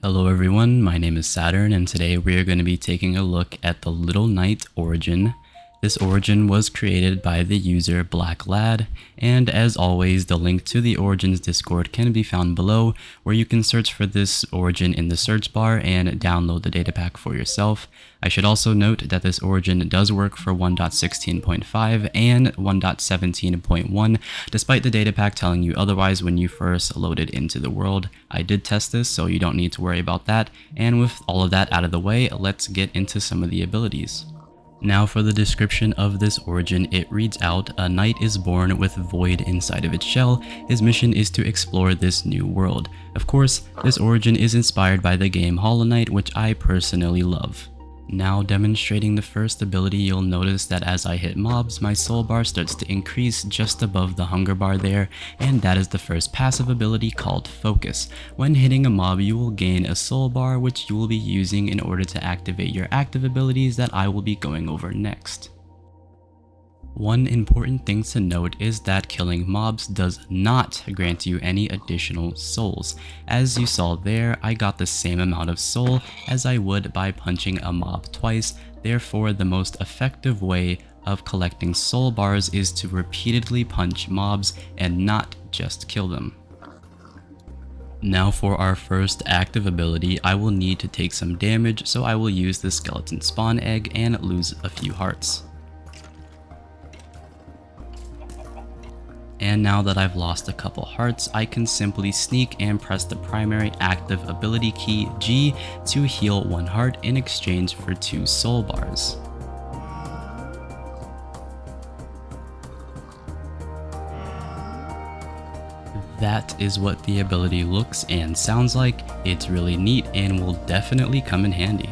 Hello everyone, my name is Saturn and today we are going to be taking a look at the Little Knight origin. This origin was created by the user Black Lad, and as always the link to the Origins Discord can be found below, where you can search for this origin in the search bar and download the data pack for yourself. I should also note that this origin does work for 1.16.5 and 1.17.1, despite the data pack telling you otherwise when you first load it into the world. I did test this, so you don't need to worry about that, and with all of that out of the way, let's get into some of the abilities. Now for the description of this origin, it reads out, a knight is born with void inside of its shell. His mission is to explore this new world. Of course, this origin is inspired by the game Hollow Knight, which I personally love. Now demonstrating the first ability, you'll notice that as I hit mobs, my soul bar starts to increase just above the hunger bar there, and that is the first passive ability called Focus. When hitting a mob, you will gain a soul bar, which you will be using in order to activate your active abilities that I will be going over next. One important thing to note is that killing mobs does not grant you any additional souls. As you saw there, I got the same amount of soul as I would by punching a mob twice. Therefore, the most effective way of collecting soul bars is to repeatedly punch mobs and not just kill them. Now for our first active ability, I will need to take some damage, so I will use the skeleton spawn egg and lose a few hearts. And now that I've lost a couple hearts, I can simply sneak and press the primary active ability key G to heal 1 heart in exchange for 2 soul bars. That is what the ability looks and sounds like. It's really neat and will definitely come in handy.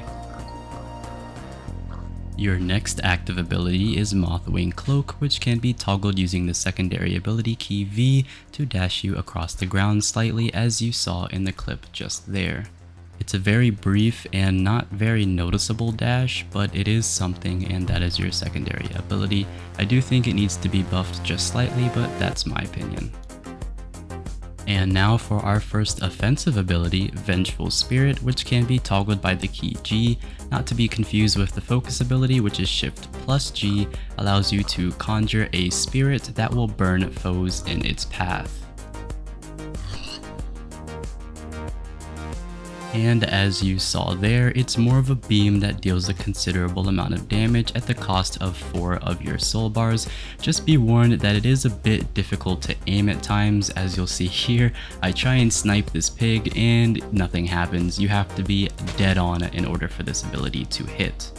Your next active ability is Mothwing Cloak, which can be toggled using the secondary ability key V to dash you across the ground slightly, as you saw in the clip just there. It's a very brief and not very noticeable dash, but it is something, and that is your secondary ability. I do think it needs to be buffed just slightly, but that's my opinion. And now for our first offensive ability, Vengeful Spirit, which can be toggled by the key G, not to be confused with the focus ability, which is Shift plus G, allows you to conjure a spirit that will burn foes in its path. And as you saw there, it's more of a beam that deals a considerable amount of damage at the cost of 4 of your soul bars. Just be warned that it is a bit difficult to aim at times. As you'll see here, I try and snipe this pig and nothing happens. You have to be dead on in order for this ability to hit.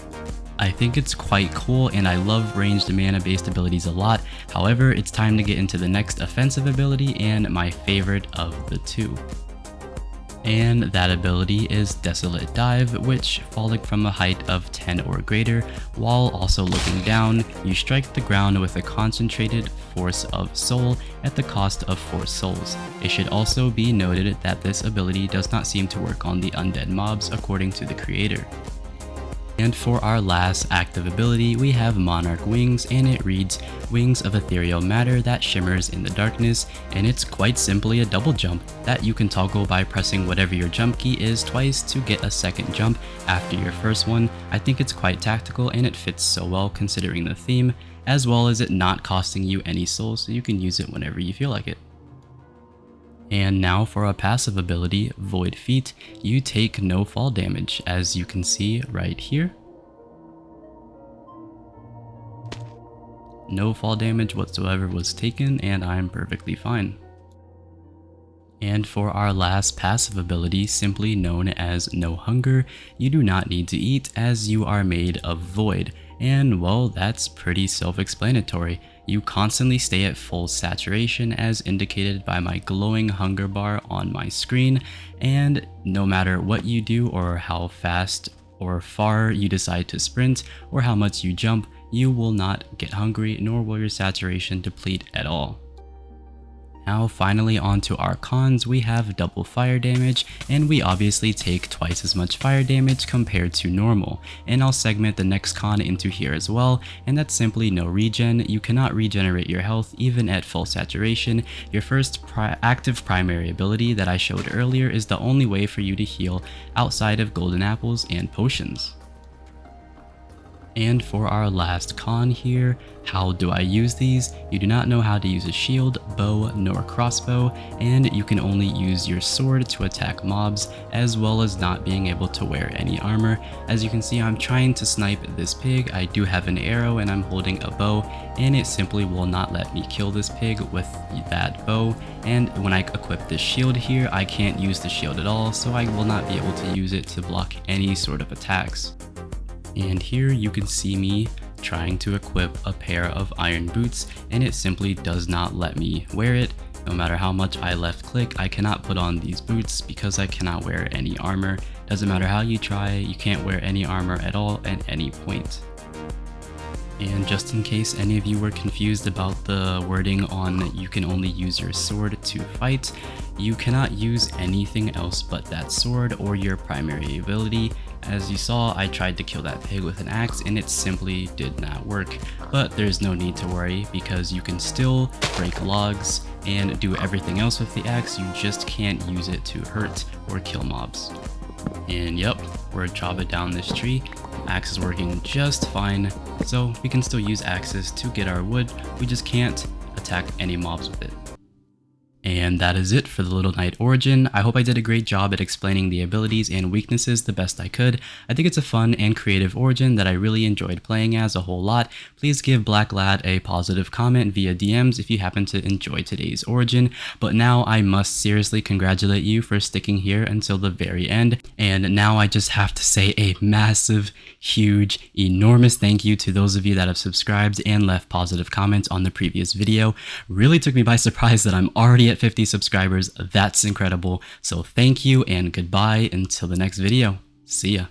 I think it's quite cool and I love ranged mana based abilities a lot. However, it's time to get into the next offensive ability and my favorite of the two. And that ability is Desolate Dive, which, falling from a height of 10 or greater, while also looking down, you strike the ground with a concentrated force of soul at the cost of 4 souls. It should also be noted that this ability does not seem to work on the undead mobs according to the creator. And for our last active ability, we have Monarch Wings, and it reads, Wings of ethereal matter that shimmers in the darkness, and it's quite simply a double jump that you can toggle by pressing whatever your jump key is twice to get a second jump after your first one. I think it's quite tactical and it fits so well considering the theme, as well as it not costing you any souls, so you can use it whenever you feel like it. And now for a passive ability, Void Feet, you take no fall damage, as you can see right here. No fall damage whatsoever was taken, and I'm perfectly fine. And for our last passive ability, simply known as No Hunger, you do not need to eat as you are made of void. And well, that's pretty self-explanatory. You constantly stay at full saturation as indicated by my glowing hunger bar on my screen, and no matter what you do or how fast or far you decide to sprint or how much you jump, you will not get hungry, nor will your saturation deplete at all. Now finally onto our cons, we have double fire damage, and we obviously take twice as much fire damage compared to normal. And I'll segment the next con into here as well, and that's simply no regen. You cannot regenerate your health even at full saturation. Your first active primary ability that I showed earlier is the only way for you to heal outside of golden apples and potions. And for our last con here, how do I use these? You do not know how to use a shield, bow, nor crossbow, and you can only use your sword to attack mobs, as well as not being able to wear any armor. As you can see, I'm trying to snipe this pig. I do have an arrow and I'm holding a bow, and it simply will not let me kill this pig with that bow. And when I equip this shield here, I can't use the shield at all, so I will not be able to use it to block any sort of attacks. And here you can see me trying to equip a pair of iron boots, and it simply does not let me wear it. No matter how much I left click, I cannot put on these boots because I cannot wear any armor. Doesn't matter how you try, you can't wear any armor at all at any point. And just in case any of you were confused about the wording on you can only use your sword to fight, you cannot use anything else but that sword or your primary ability. As you saw, I tried to kill that pig with an axe and it simply did not work, but there's no need to worry because you can still break logs and do everything else with the axe. You just can't use it to hurt or kill mobs. And yep, we're chopping down this tree. Axe is working just fine, so we can still use axes to get our wood. We just can't attack any mobs with it. And that is it for the Little Knight origin. I hope I did a great job at explaining the abilities and weaknesses the best I could. I think it's a fun and creative origin that I really enjoyed playing as a whole lot. Please give Black Lad a positive comment via DMs if you happen to enjoy today's origin. But now I must seriously congratulate you for sticking here until the very end. And now I just have to say a massive, huge, enormous thank you to those of you that have subscribed and left positive comments on the previous video. Really took me by surprise that I'm already at 50 subscribers. That's incredible. So thank you and goodbye until the next video. See ya.